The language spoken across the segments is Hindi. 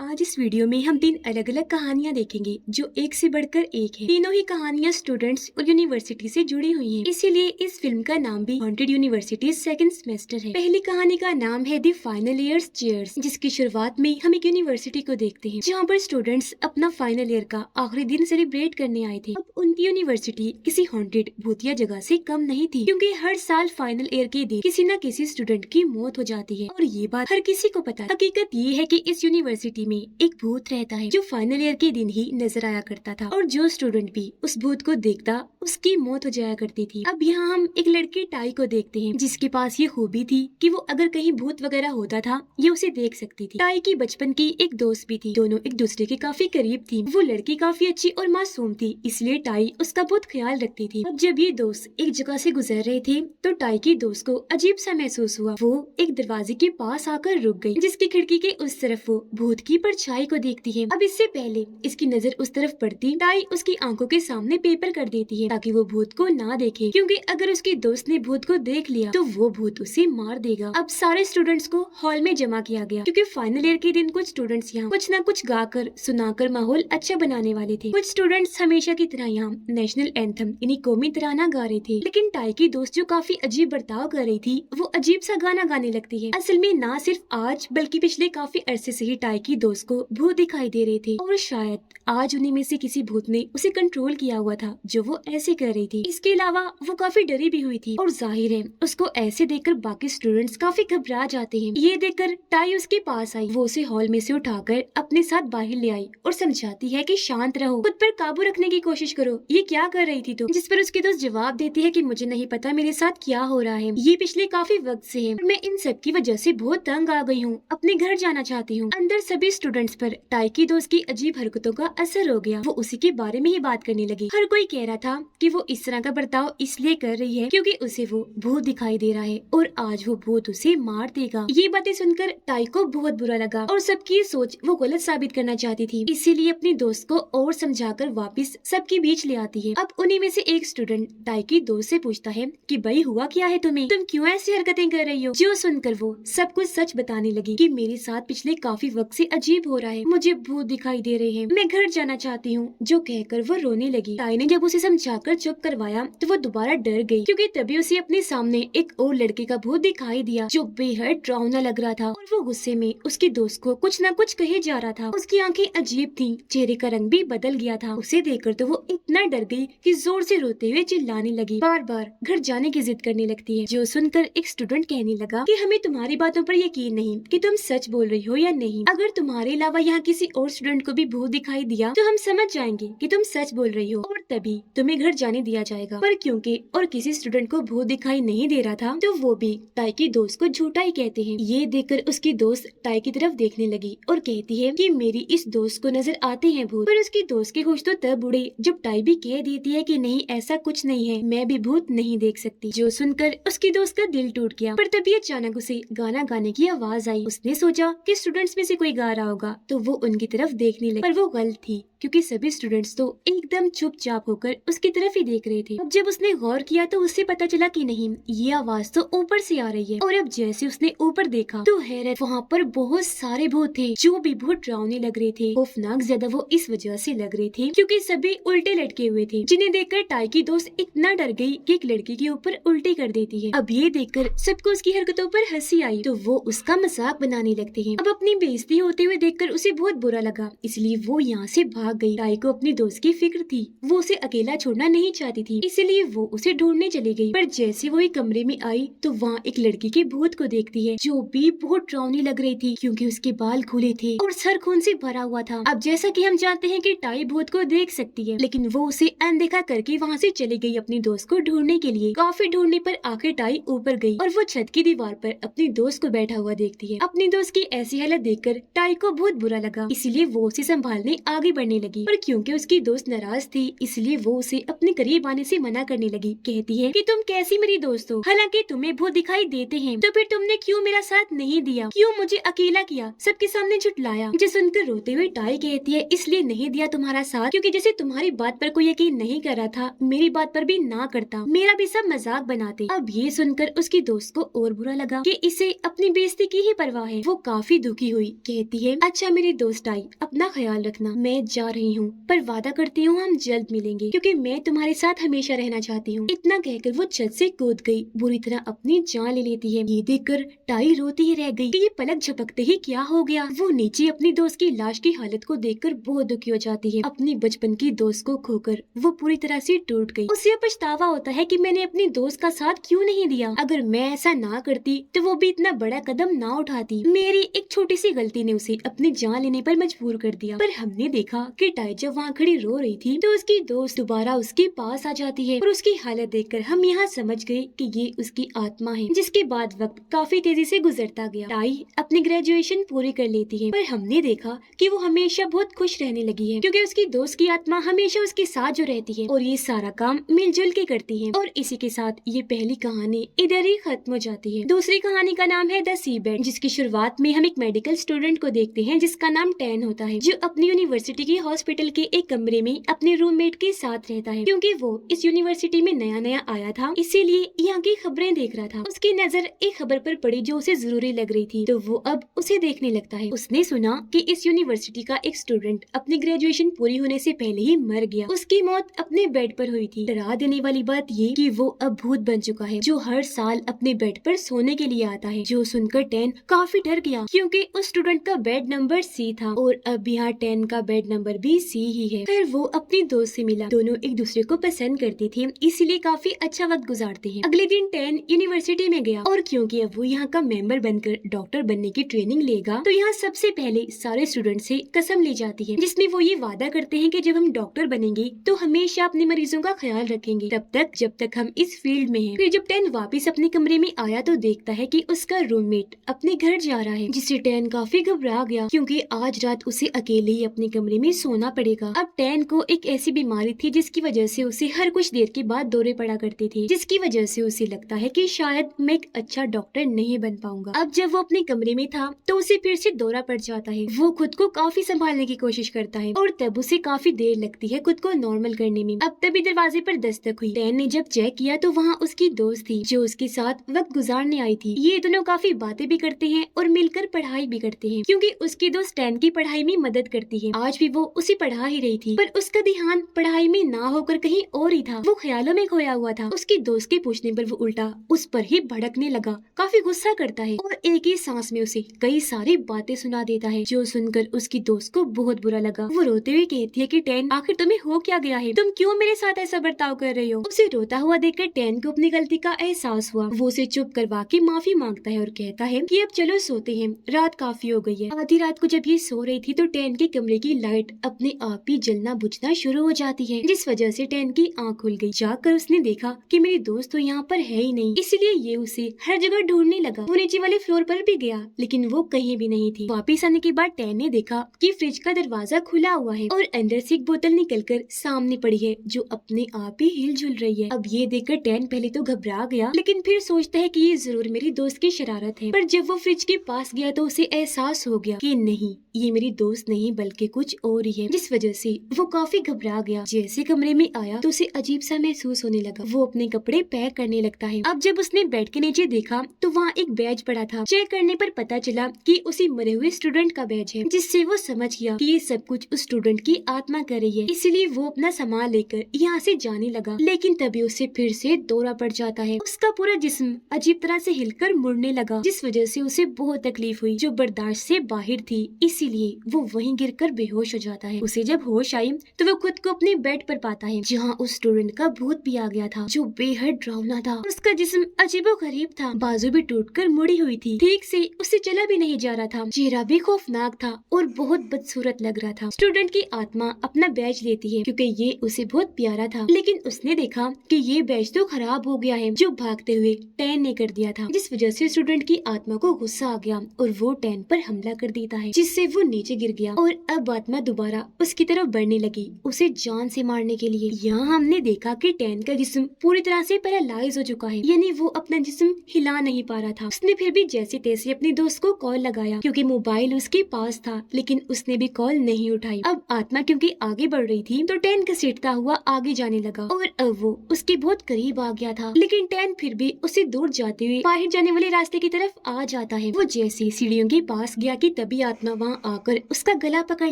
आज इस वीडियो में हम 3 अलग अलग कहानियाँ देखेंगे जो एक से बढ़कर एक है। तीनों ही कहानियाँ स्टूडेंट्स और यूनिवर्सिटी से जुड़ी हुई हैं। इसीलिए इस फिल्म का नाम भी हॉन्टेड यूनिवर्सिटी सेकंड सेमेस्टर है। पहली कहानी का नाम है द फाइनल ईयर्स चेयर्स, जिसकी शुरुआत में हम एक यूनिवर्सिटी को देखते हैं जहाँ पर स्टूडेंट्स अपना फाइनल ईयर का आखिरी दिन सेलिब्रेट करने आए थे। अब उनकी यूनिवर्सिटी किसी हॉन्टेड भूतिया जगह से कम नहीं थी, क्योंकि हर साल फाइनल ईयर के दिन किसी न किसी स्टूडेंट की मौत हो जाती है और ये बात हर किसी को पता है। हकीकत ये है कि इस यूनिवर्सिटी में एक भूत रहता है जो फाइनल ईयर के दिन ही नजर आया करता था, और जो स्टूडेंट भी उस भूत को देखता उसकी मौत हो जाया करती थी। अब यहाँ हम एक लड़की टाई को देखते हैं जिसके पास ये खूबी थी कि वो अगर कहीं भूत वगैरह होता था ये उसे देख सकती थी। टाई की बचपन की एक दोस्त भी थी, दोनों एक दूसरे के काफी करीब थी। वो लड़की काफी अच्छी और मासूम थी, इसलिए टाई उसका बहुत ख्याल रखती थी। अब जब ये दोस्त एक जगह से गुजर रहे थे तो टाई की दोस्त को अजीब सा महसूस हुआ। वो एक दरवाजे के पास आकर रुक गई जिसकी खिड़की के उस तरफ वो भूत की परछाई को देखती है। अब इससे पहले इसकी नजर उस तरफ पड़ती, टाई उसकी आंखों के सामने पेपर कर देती है ताकि वो भूत को ना देखे, क्योंकि अगर उसकी दोस्त ने भूत को देख लिया तो वो भूत उसे मार देगा। अब सारे स्टूडेंट्स को हॉल में जमा किया गया, क्योंकि फाइनल ईयर के दिन कुछ स्टूडेंट्स यहाँ कुछ न कुछ गाकर सुनाकर माहौल अच्छा बनाने वाले थे। कुछ स्टूडेंट्स हमेशा की तरह यहाँ नेशनल एंथम यानी कौमी तराना गा रहे थे, लेकिन टाई की दोस्त जो काफी अजीब बर्ताव कर रही थी वो अजीब सा गाना गाने लगती है। असल में ना सिर्फ आज बल्कि पिछले काफी अरसे से ही टाई की दोस्त को भूत दिखाई दे रहे थे, और शायद आज उन्हीं में से किसी भूत ने उसे कंट्रोल किया हुआ था जो वो ऐसे कर रही थी। इसके अलावा वो काफी डरी भी हुई थी, और जाहिर है उसको ऐसे देखकर बाकी स्टूडेंट्स काफी घबरा जाते हैं। ये देखकर टाई उसके पास आई, वो उसे हॉल में से उठाकर अपने साथ बाहर ले आई और समझाती है कि शांत रहो, खुद पर काबू रखने की कोशिश करो, ये क्या कर रही थी तुम। जिस पर उसकी दोस्त जवाब देती है कि मुझे नहीं पता मेरे साथ क्या हो रहा है, ये पिछले काफी वक्त से है, मैं इन सब की वजह से बहुत तंग आ गई हूँ, अपने घर जाना चाहती हूँ। अंदर सभी स्टूडेंट्स पर टाई की दोस्त की अजीब हरकतों का असर हो गया, वो उसी के बारे में ही बात करने लगी। हर कोई कह रहा था कि वो इस तरह का बर्ताव इसलिए कर रही है क्योंकि उसे वो भूत दिखाई दे रहा है और आज वो भूत उसे मार देगा। ये बातें सुनकर टाई को बहुत बुरा लगा और सबकी सोच वो गलत साबित करना चाहती थी, इसीलिए अपनी दोस्त को और समझाकर वापस सबके बीच ले आती है। अब उन्हीं में से एक स्टूडेंट टाई की दोस्त से पूछता है कि भाई हुआ क्या है तुम्हें, तुम क्यों ऐसी हरकतें कर रही हो। जो सुनकर वो सब कुछ सच बताने लगी कि मेरे साथ पिछले काफी वक्त से अजीब हो रहा है, मुझे भूत दिखाई दे रहे हैं, मैं घर जाना चाहती हूँ। जो कहकर वो रोने लगी। टाई ने जब उसे समझाकर चुप करवाया तो वो दोबारा डर गई, क्योंकि तभी उसे अपने सामने एक और लड़के का भूत दिखाई दिया जो बेहद डरावना लग रहा था, और वो गुस्से में उसकी दोस्त को कुछ न कुछ कहे जा रहा था। उसकी आंखें अजीब थीं, चेहरे का रंग भी बदल गया था। उसे देखकर तो वो इतना डर गई कि जोर से रोते हुए चिल्लाने लगी, बार बार घर जाने की जिद करने लगती है। जो सुनकर एक स्टूडेंट कहने लगा कि हमें तुम्हारी बातों पर यकीन नहीं कि तुम सच बोल रही हो या नहीं, अगर तुम्हारे अलावा यहाँ किसी और स्टूडेंट को भी भूत दिखाई दिया तो हम समझ जाएंगे कि तुम सच बोल रही हो और तभी तुम्हें घर जाने दिया जाएगा। पर क्योंकि और किसी स्टूडेंट को भूत दिखाई नहीं दे रहा था तो वो भी टाई की दोस्त को झूठा ही कहते हैं। ये देखकर उसकी दोस्त टाई की तरफ देखने लगी और कहती है कि मेरी इस दोस्त को नजर आते हैं भूत। पर उसकी दोस्त के होश तो तब उड़े जब टाई भी कह देती है कि नहीं ऐसा कुछ नहीं है, मैं भी भूत नहीं देख सकती। जो सुनकर उसकी दोस्त का दिल टूट गया। पर तभी अचानक उसे गाना गाने की आवाज आई। उसने सोचा कि स्टूडेंट्स में से कोई गा रहा होगा तो वो उनकी तरफ देखने लगी, पर वो गलत थी क्योंकि सभी स्टूडेंट्स तो एकदम चुपचाप होकर उसकी तरफ ही देख रहे थे। अब जब उसने गौर किया तो उससे पता चला कि नहीं ये आवाज तो ऊपर से आ रही है, और अब जैसे उसने ऊपर देखा तो हैरत, वहाँ पर बहुत सारे भूत थे जो भी बहुत डरावने लग रहे थे। खौफनाक ज्यादा वो इस वजह से लग रहे थे क्योंकि सभी उल्टे लटके हुए थे, जिन्हें देखकर टाई की दोस्त इतना डर गई कि एक लड़की के ऊपर उल्टी कर देती है। अब ये देखकर सबको उसकी हरकतों पर हंसी आई तो वो उसका मजाक बनाने लगते हैं। अब अपनी बेइज्जती होते हुए देखकर उसे बहुत बुरा लगा, इसलिए वो यहाँ से भाग गई। टाई को अपनी दोस्त की फिक्र थी, वो उसे अकेला छोड़ना नहीं चाहती थी, इसलिए वो उसे ढूंढने चली गई। पर जैसे वो एक कमरे में आई तो वहाँ एक लड़की के भूत को देखती है जो भी बहुत डरावनी लग रही थी क्योंकि उसके बाल खुले थे और सर खून से भरा हुआ था। अब जैसा कि हम जानते हैं कि टाई भूत को देख सकती है, लेकिन वो उसे अनदेखा करके वहाँ से चली गई अपनी दोस्त को ढूंढने के लिए। काफी ढूंढने पर आखिर टाई ऊपर गई और वो छत की दीवार पर अपनी दोस्त को बैठा हुआ देखती है। अपनी दोस्त की ऐसी हालत देखकर टाई को बहुत बुरा लगा, इसीलिए वो उसे संभालने आगे बढ़ने रोने लगी, पर क्योंकि उसकी दोस्त नाराज थी इसलिए वो उसे अपने करीब आने से मना करने लगी। कहती है कि तुम कैसी मेरी दोस्त हो, हालांकि तुम्हें भूत दिखाई देते हैं, तो फिर तुमने क्यों मेरा साथ नहीं दिया, क्यों मुझे अकेला किया, सबके सामने झुठलाया। मुझे सुनकर रोते हुए टाई कहती है इसलिए नहीं दिया तुम्हारा साथ क्योंकि जैसे तुम्हारी बात पर कोई यकीन नहीं कर रहा था, मेरी बात पर भी ना करता, मेरा भी सब मजाक बनाते। अब ये सुनकर उसकी दोस्त को और बुरा लगा कि इसे अपनी बेइज्जती की ही परवाह है। वो काफी दुखी हुई। कहती है अच्छा मेरी दोस्त आई, अपना ख्याल रखना, मैं जा रही हूँ, पर वादा करती हूँ हम जल्द मिलेंगे क्योंकि मैं तुम्हारे साथ हमेशा रहना चाहती हूँ। इतना कहकर वो छत से कूद गई, बुरी तरह अपनी जान ले लेती है। ये देखकर टाई रोती ही रह गई कि ये पलक झपकते ही क्या हो गया। वो नीचे अपनी दोस्त की लाश की हालत को देखकर बहुत दुखी हो जाती है। अपनी बचपन की दोस्त को खोकर वो पूरी तरह से टूट गई। उसे पछतावा होता है कि मैंने अपनी दोस्त का साथ क्यों नहीं दिया। अगर मैं ऐसा ना करती तो वो भी इतना बड़ा कदम ना उठाती। मेरी एक छोटी सी गलती ने उसे अपनी जान लेने पर मजबूर कर दिया। पर हमने देखा कि टाई जब वहाँ खड़ी रो रही थी तो उसकी दोस्त दोबारा उसके पास आ जाती है और उसकी हालत देखकर हम यहाँ समझ गए कि ये उसकी आत्मा है। जिसके बाद वक्त काफी तेजी से गुजरता गया। टाई अपनी ग्रेजुएशन पूरी कर लेती है, पर हमने देखा कि वो हमेशा बहुत खुश रहने लगी है क्योंकि उसकी दोस्त की आत्मा हमेशा उसके साथ जो रहती है और ये सारा काम मिलजुल के करती है। और इसी के साथ ये पहली कहानी इधर ही खत्म हो जाती है। दूसरी कहानी का नाम है द सी बेड, जिसकी शुरुआत में हम एक मेडिकल स्टूडेंट को देखते हैं जिसका नाम टैन होता है, जो अपनी यूनिवर्सिटी के हॉस्पिटल के एक कमरे में अपने रूममेट के साथ रहता है। क्योंकि वो इस यूनिवर्सिटी में नया नया आया था इसीलिए यहाँ की खबरें देख रहा था। उसकी नजर एक खबर पर पड़ी जो उसे जरूरी लग रही थी, तो वो अब उसे देखने लगता है। उसने सुना कि इस यूनिवर्सिटी का एक स्टूडेंट अपनी ग्रेजुएशन पूरी होने से पहले ही मर गया। उसकी मौत अपने बेड पर हुई थी। डरा देने वाली बात ये कि वो अब भूत बन चुका है जो हर साल अपने बेड पर सोने के लिए आता है। जो सुनकर टैन काफी डर गया क्योंकि उस स्टूडेंट का बेड नंबर सी था और अब यहाँ टैन का बेड नंबर भी सी ही है। फिर वो अपनी दोस्त से मिला। दोनों एक दूसरे को पसंद करती थी इसीलिए काफी अच्छा वक्त गुजारते हैं। अगले दिन टैन यूनिवर्सिटी में गया और क्योंकि अब वो यहाँ का मेंबर बनकर डॉक्टर बनने की ट्रेनिंग लेगा तो यहाँ सबसे पहले सारे स्टूडेंट से कसम ली जाती है जिसमें वो ये वादा करते हैं कि जब हम डॉक्टर बनेंगे तो हमेशा अपने मरीजों का ख्याल रखेंगे तब तक जब तक हम इस फील्ड में हैं। फिर जब टैन वापस अपने कमरे में आया तो देखता है कि उसका रूममेट अपने घर जा रहा है, जिससे टैन काफी घबरा गया क्योंकि आज रात उसे अकेले ही अपने कमरे में सोना पड़ेगा। अब टैन को एक ऐसी बीमारी थी जिसकी वजह से उसे हर कुछ देर के बाद दौरे पड़ा करते थे, जिसकी वजह से उसे लगता है कि शायद मैं एक अच्छा डॉक्टर नहीं बन पाऊंगा। अब जब वो अपने कमरे में था तो उसे फिर से दौरा पड़ जाता है। वो खुद को काफी संभालने की कोशिश करता है और तब उसे काफी देर लगती है खुद को नॉर्मल करने में। अब तभी दरवाजे पर दस्तक हुई। टैन ने जब चेक किया तो वहाँ उसकी दोस्त थी जो उसके साथ वक्त गुजारने आई थी। ये दोनों काफी बातें भी करते हैं और मिलकर पढ़ाई भी करते हैं क्योंकि उसकी दोस्त टैन की पढ़ाई में मदद करती है। आज भी वो उसे पढ़ा ही रही थी पर उसका ध्यान पढ़ाई में ना होकर कहीं और ही था। वो ख्यालों में खोया हुआ था। उसकी दोस्त के पूछने पर वो उल्टा उस पर ही भड़कने लगा, काफी गुस्सा करता है और एक ही सांस में उसे कई सारी बातें सुना देता है जो सुनकर उसकी दोस्त को बहुत बुरा लगा। वो रोते हुए कहती है कि टैन आखिर तुम्हें हो क्या गया है, तुम क्यों मेरे साथ ऐसा बर्ताव कर रही हो। उसे रोता हुआ देखकर टैन को अपनी गलती का एहसास हुआ। वो उसे चुप करवा के माफी मांगता है और कहता है कि अब चलो सोते हैं, रात काफी हो गई है। आधी रात को जब ये सो रही थी तो टैन के कमरे की लाइट अपने आप ही जलना बुझना शुरू हो जाती है, जिस वजह से टैन की आंख खुल गई। जाकर उसने देखा कि मेरी दोस्त तो यहाँ पर है ही नहीं, इसलिए ये उसे हर जगह ढूंढने लगा। वो नीचे वाले फ्लोर पर भी गया लेकिन वो कहीं भी नहीं थी। वापिस आने के बाद टैन ने देखा कि फ्रिज का दरवाजा खुला हुआ है और अंदर से एक बोतल निकलकर सामने पड़ी है जो अपने आप ही हिलजुल रही है। अब ये देखकर टैन पहले तो घबरा गया लेकिन फिर सोचता है कि ये जरूर मेरी दोस्त की शरारत है। पर जब वो फ्रिज के पास गया तो उसे एहसास हो गया कि नहीं, ये मेरी दोस्त नहीं बल्कि कुछ और ही है, जिस वजह से वो काफी घबरा गया। जैसे कमरे में आया तो उसे अजीब सा महसूस होने लगा। वो अपने कपड़े पैक करने लगता है। अब जब उसने बेड के नीचे देखा तो वहाँ एक बैज पड़ा था। चेक करने पर पता चला कि उसी मरे हुए स्टूडेंट का बैज है, जिससे वो समझ गया कि ये सब कुछ उस स्टूडेंट की आत्मा कर रही है। इसीलिए वो अपना सामान लेकर यहाँ से जाने लगा लेकिन तभी उसे फिर से दौरा पड़ जाता है। उसका पूरा जिस्म अजीब तरह से हिलकर मुड़ने लगा, जिस वजह से उसे बहुत तकलीफ हुई जो बर्दाश्त से बाहर थी। इसीलिए वो वहीं गिरकर बेहोश हो जाता है। उसे जब होश आई तो वो खुद को अपने बेड पर पाता है जहाँ उस स्टूडेंट का भूत भी आ गया था जो बेहद डरावना था। उसका जिस्म अजीबोगरीब था, बाजू भी टूटकर मुड़ी हुई थी, ठीक से उसे चला भी नहीं जा रहा था, चेहरा भी खौफनाक था और बहुत बदसूरत लग रहा था। स्टूडेंट की आत्मा अपना बैज लेती है क्योंकि ये उसे बहुत प्यारा था, लेकिन उसने देखा कि ये बैज तो खराब हो गया है जो भागते हुए टैन ने कर दिया था, जिस वजह से स्टूडेंट की आत्मा को गुस्सा आ गया और वो टैन पर हमला कर देता है जिससे वो नीचे गिर गया और अब आत्मा दोबारा दोबारा उसकी तरफ बढ़ने लगी, उसे जान से मारने के लिए। यहाँ हमने देखा कि टैन का जिस्म पूरी तरह से पैरालाइज हो चुका है, यानी वो अपना जिस्म हिला नहीं पा रहा था। उसने फिर भी जैसे तैसे अपने दोस्त को कॉल लगाया क्योंकि मोबाइल उसके पास था, लेकिन उसने भी कॉल नहीं उठाई। अब आत्मा क्योंकि आगे बढ़ रही थी तो टैन घसीटता हुआ आगे जाने लगा और अब वो उसके बहुत करीब आ गया था, लेकिन टैन फिर भी उसे दूर जाते हुए बाहर जाने वाले रास्ते की तरफ आ जाता है। वो जैसे सीढ़ियों के पास गया कि तभी आत्मा वहाँ आकर उसका गला पकड़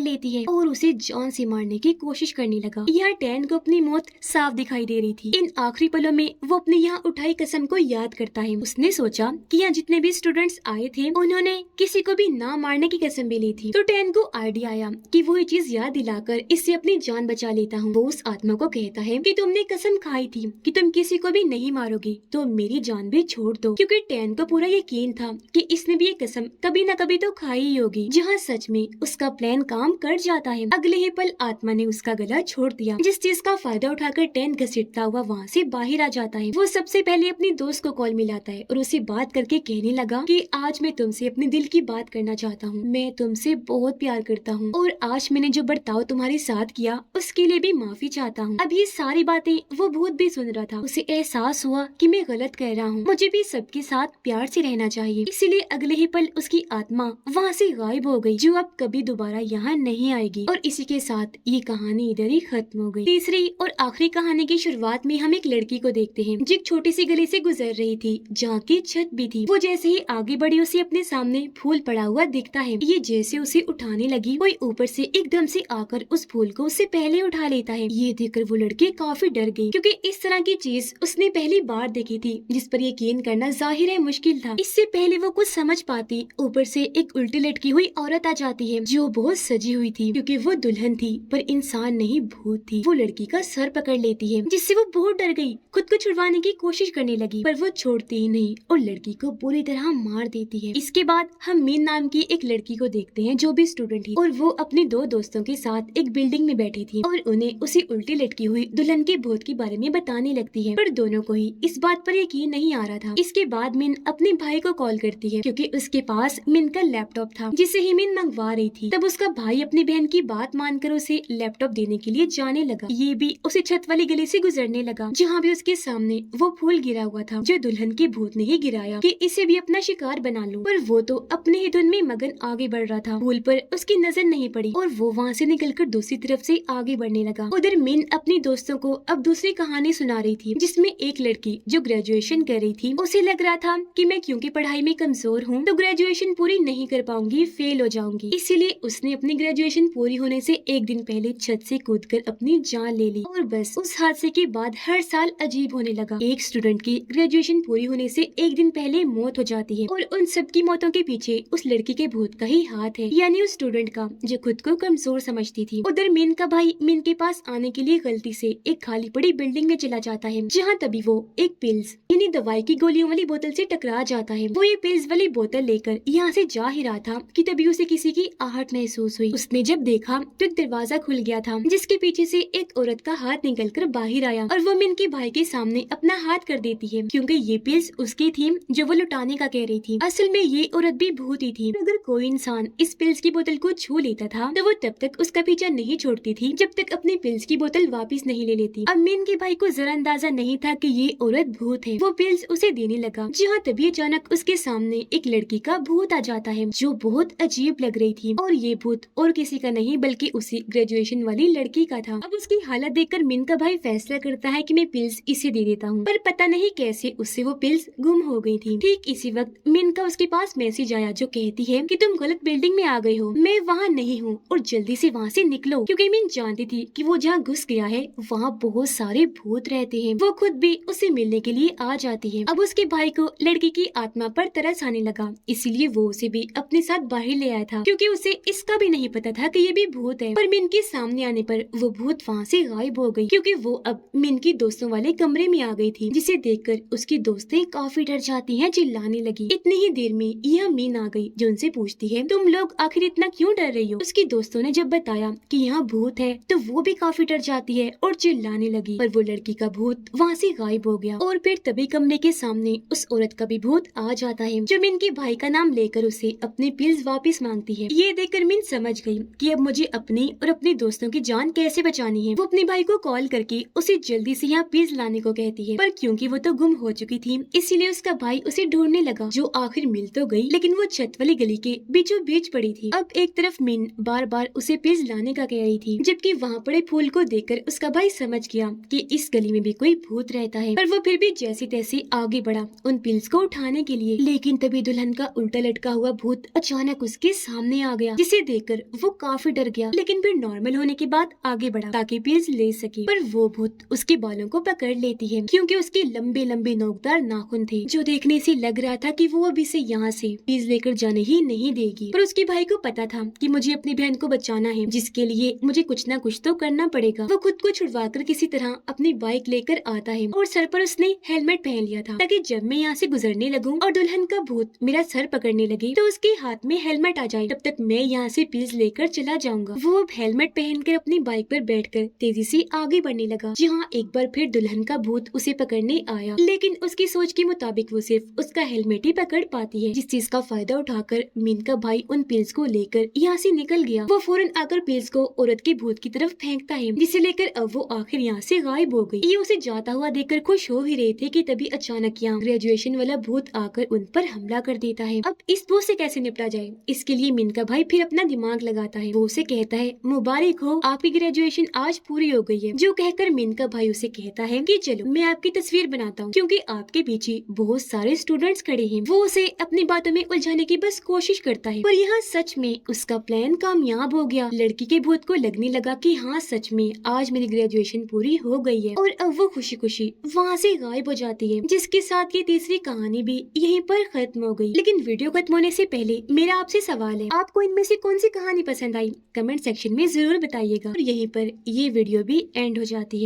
लेती है और उसे जान से मारने की कोशिश करने लगा। यह टैन को अपनी मौत साफ दिखाई दे रही थी। इन आखिरी पलों में वो अपनी यहाँ उठाई कसम को याद करता है। उसने सोचा कि यहाँ जितने भी स्टूडेंट्स आए थे उन्होंने किसी को भी ना मारने की कसम भी ली थी, तो टैन को आइडिया आया कि वो ये चीज याद दिलाकर इससे अपनी जान बचा लेता हूँ। वो उस आत्मा को कहता है कि तुमने कसम खाई थी कि तुम किसी को भी नहीं मारोगे, तो मेरी जान भी छोड़ दो, क्योंकि टैन को पूरा यकीन था कि इसने भी ये कसम कभी न कभी तो खाई ही होगी। जहाँ सच में उसका प्लान काम कर जाता है। अगले ही पल आत्मा ने उसका गला छोड़ दिया, जिस चीज का फायदा उठाकर टैन घसीटता हुआ वहाँ से बाहर आ जाता है। वो सबसे पहले अपने दोस्त को कॉल मिलाता है और उसे बात करके कहने लगा कि आज मैं तुमसे अपने दिल की बात करना चाहता हूँ। मैं तुमसे बहुत प्यार करता हूँ और आज मैंने जो बर्ताव तुम्हारे साथ किया उसके लिए भी माफी चाहता हूँ। अब ये सारी बातें वो भूत भी सुन रहा था। उसे एहसास हुआ कि मैं गलत कह रहा हूँ, मुझे भी सबके साथ प्यार से रहना चाहिए। इसीलिए अगले ही पल उसकी आत्मा वहाँ से गायब हो गई, जो अब कभी दोबारा यहाँ नहीं आएगी। और इसी के साथ ये कहानी इधर ही खत्म हो गई। तीसरी और आखिरी कहानी की शुरुआत में हम एक लड़की को देखते हैं जो एक छोटी सी गली से गुजर रही थी, जहाँ की छत भी थी। वो जैसे ही आगे बढ़ी उसे अपने सामने फूल पड़ा हुआ दिखता है। ये जैसे उसे उठाने लगी, कोई ऊपर से एकदम से आकर उस फूल को उससे पहले उठा लेता है। ये देखकर वो लड़की काफी डर गई, क्योंकि इस तरह की चीज उसने पहली बार देखी थी, जिस पर यकीन करना जाहिर है मुश्किल था। इससे पहले वो कुछ समझ पाती, ऊपर से एक उल्टी लटकी हुई औरत आ जाती है जो बहुत सजी हुई थी, क्योंकि वो दुल्हन थी पर इंसान नहीं भूत थी। वो लड़की का सर पकड़ लेती है, जिससे वो बहुत डर गई। खुद को छुड़वाने की कोशिश करने लगी, पर वो छोड़ती ही नहीं और लड़की को बुरी तरह मार देती है। इसके बाद हम मीन नाम की एक लड़की को देखते हैं जो भी स्टूडेंट थी, और वो अपने दो दोस्तों के साथ एक बिल्डिंग में बैठी थी और उन्हें उसी उल्टी लटकी हुई दुल्हन के भूत के बारे में बताने लगती है, पर दोनों को ही इस बात पर यकीन नहीं आ रहा था। इसके बाद मिन अपने भाई को कॉल करती है, क्योंकि उसके पास मिन का लैपटॉप था जिसे ही मिन मंगवा रही थी। तब उसका भाई अपनी बहन की बात मानकर उसे लैपटॉप देने के लिए जाने लगा। ये भी उसे छत वाली गली से गुजरने लगा, जहाँ भी उसके सामने वो फूल गिरा हुआ था जो दुल्हन के भूत ने ही गिराया कि इसे भी अपना शिकार बना लूं। पर वो तो अपने ही धुन में मगन आगे बढ़ रहा था। फूल पर उसकी नजर नहीं पड़ी और वो वहाँ से निकलकर दूसरी तरफ से आगे बढ़ने लगा। उधर मिन अपने दोस्तों को अब दूसरी कहानी सुना रही थी, जिसमें एक लड़की जो ग्रेजुएशन कर रही थी, उसे लग रहा था कि मैं क्योंकि पढ़ाई में कमजोर हूँ तो ग्रेजुएशन पूरी नहीं कर पाऊंगी, फेल हो जाऊंगी। इसीलिए उसने अपनी ग्रेजुएशन पूरी होने से एक दिन पहले छत से कूदकर अपनी जान ले ली। और बस उस हादसे के बाद हर साल अजीब होने लगा। एक स्टूडेंट की ग्रेजुएशन पूरी होने से एक दिन पहले मौत हो जाती है और उन सबकी मौतों के पीछे उस लड़की के भूत का ही हाथ है, यानी उस स्टूडेंट का जो खुद को कमजोर समझती थी। उधर मिन का भाई मिन के पास आने के लिए गलती से एक खाली पड़ी बिल्डिंग में चला जाता है, जहाँ तभी वो एक पिल्स यानी दवाई की गोलियों वाली बोतल से टकरा जाता है। वो ये पिल्स वाली बोतल लेकर यहाँ से जा ही रहा था कि तभी उसे किसी की आहट महसूस हुई। उसने जब देखा तो एक दरवाजा खुल गया था, जिसके पीछे से एक औरत का हाथ निकलकर बाहर आया और वो मिन के भाई के सामने अपना हाथ कर देती है, क्योंकि ये पिल्स उसकी थी जो वो लुटाने का कह रही थी। असल में ये औरत भी भूत ही थी। अगर कोई इंसान इस पिल्स की बोतल को छू लेता था तो वो तब तक उसका पीछा नहीं छोड़ती थी जब तक अपनी पिल्स की बोतल वापस नहीं ले लेती। अब मिन के भाई को जरा अंदाजा नहीं था कि ये औरत भूत है। वो पिल्स उसे देने लगा, जहाँ तभी अचानक उसके सामने एक लड़की का भूत आ जाता है जो बहुत अजीब लग रही थी, और ये भूत और किसी का नहीं बल्कि उसी ग्रेजुएशन वाली लड़की का था। अब उसकी हालत देखकर मिन का भाई फैसला करता है कि मैं पिल्स इसे दे देता हूँ, पर पता नहीं कैसे उससे वो पिल्स गुम हो गई थी। ठीक इसी वक्त मिन का उसके पास मैसेज आया जो कहती है कि तुम गलत बिल्डिंग में आ गए हो, मैं वहाँ नहीं हूँ और जल्दी से वहाँ से निकलो, क्योंकि मिन जानती थी कि वो जहाँ घुस गया है वहाँ बहुत सारे भूत रहते हैं। वो खुद भी उसे मिलने के लिए आ जाती है। अब उसके भाई को लड़की की आत्मा पर तरस आने लगा, इसीलिए वो उसे भी अपने साथ बाहर ले आया था, क्योंकि उसे इसका भी नहीं पता था कि ये भी भूत है। पर मिन के सामने आने पर वो भूत वहाँ से गायब हो गई, क्योंकि वो अब मिन की दोस्तों वाले कमरे में आ गई थी, जिसे देखकर उसकी दोस्तें काफी डर जाती हैं, चिल्लाने लगी। इतनी ही देर में यह मीन आ गई जो उनसे पूछती है तुम लोग आखिर इतना क्यों डर रही हो। उसकी दोस्तों ने जब बताया कि यहाँ भूत है तो वो भी काफी डर जाती है और चिल्लाने लगी, पर वो लड़की का भूत वहाँ से गायब हो गया। और फिर तभी खाली कमरे के सामने उस औरत का भी भूत आ जाता है जो मिन के भाई का नाम लेकर उसे अपनी पिल्स वापस मांगती है। ये देखकर मिन समझ गई कि अब मुझे अपनी और अपने दोस्तों की जान कैसे बचानी है। वो अपने भाई को कॉल करके उसे जल्दी से यहाँ पिल्स लाने को कहती है, पर क्योंकि वो तो गुम हो चुकी थी इसीलिए उसका भाई उसे ढूंढने लगा, जो आखिर मिल तो गई लेकिन वो छत वाली गली के बीचों बीच पड़ी थी। अब एक तरफ मिन बार बार उसे पिल्स लाने का कह रही थी, जबकि वहाँ पड़े फूल को देखकर उसका भाई समझ गया कि इस गली में भी कोई भूत रहता है, पर वो फिर भी जैसे तैसे आगे बढ़ा उन पिल्स को उठाने के लिए। लेकिन तभी दुल्हन का उल्टा लटका हुआ भूत अचानक उसके सामने आ गया, जिसे देखकर वो काफी डर गया, लेकिन फिर नॉर्मल होने के बाद आगे बढ़ा ताकि पिल्स ले सके। पर वो भूत उसके बालों को पकड़ लेती है क्योंकि उसके लंबे लंबे नोकदार नाखून थे, जो देखने से लग रहा था कि वो अब इसे यहाँ से पिल्स लेकर जाने ही नहीं देगी। पर उसके भाई को पता था कि मुझे अपनी बहन को बचाना है, जिसके लिए मुझे कुछ न कुछ तो करना पड़ेगा। वो खुद को छुड़वाकर किसी तरह अपनी बाइक लेकर आता है और सर पर उसने हेलमेट पहन लिया था ताकि जब मैं यहाँ से गुजरने लगूं और दुल्हन का भूत मेरा सर पकड़ने लगे तो उसके हाथ में हेलमेट आ जाए, तब तक मैं यहाँ से पिल्स लेकर चला जाऊंगा। वो अब हेलमेट पहनकर अपनी बाइक पर बैठकर तेजी से आगे बढ़ने लगा, जहाँ एक बार फिर दुल्हन का भूत उसे पकड़ने आया, लेकिन उसकी सोच के मुताबिक वो सिर्फ उसका हेलमेट ही पकड़ पाती है, जिस चीज का फायदा उठाकर मीन का भाई उन पिल्स को लेकर यहाँ से निकल गया। वो फौरन आकर पिल्स को औरत के भूत की तरफ फेंकता है, जिसे लेकर अब वो आखिर यहाँ से गायब हो गई। ये उसे जाता हुआ देखकर खुश हो ही रहे थे कि तभी अचानक यहाँ ग्रेजुएशन वाला भूत आकर उन पर हमला कर देता है। अब इस भूत से कैसे निपटा जाए, इसके लिए मीन का भाई फिर अपना दिमाग लगाता है। वो उसे कहता है, मुबारक हो, आपकी ग्रेजुएशन आज पूरी हो गई है। जो कहकर मीन का भाई उसे कहता है कि चलो मैं आपकी तस्वीर बनाता हूँ, क्योंकि आपके पीछे बहुत सारे स्टूडेंट्स खड़े हैं। वो उसे अपनी बातों में उलझाने की बस कोशिश करता है, पर यहाँ सच में उसका प्लान कामयाब हो गया। लड़की के भूत को लगने लगा कि हाँ सच में आज मेरी ग्रेजुएशन पूरी हो गई है, और अब वो खुशी खुशी वहाँ से गायब हो जाती है, जिसके साथ ये तीसरी कहानी भी यहीं पर खत्म हो गई। लेकिन वीडियो खत्म होने से पहले मेरा आपसे सवाल है, आपको इनमें से कौन सी कहानी पसंद आई? कमेंट सेक्शन में जरूर बताइएगा। और यहीं पर ये वीडियो भी एंड हो जाती है।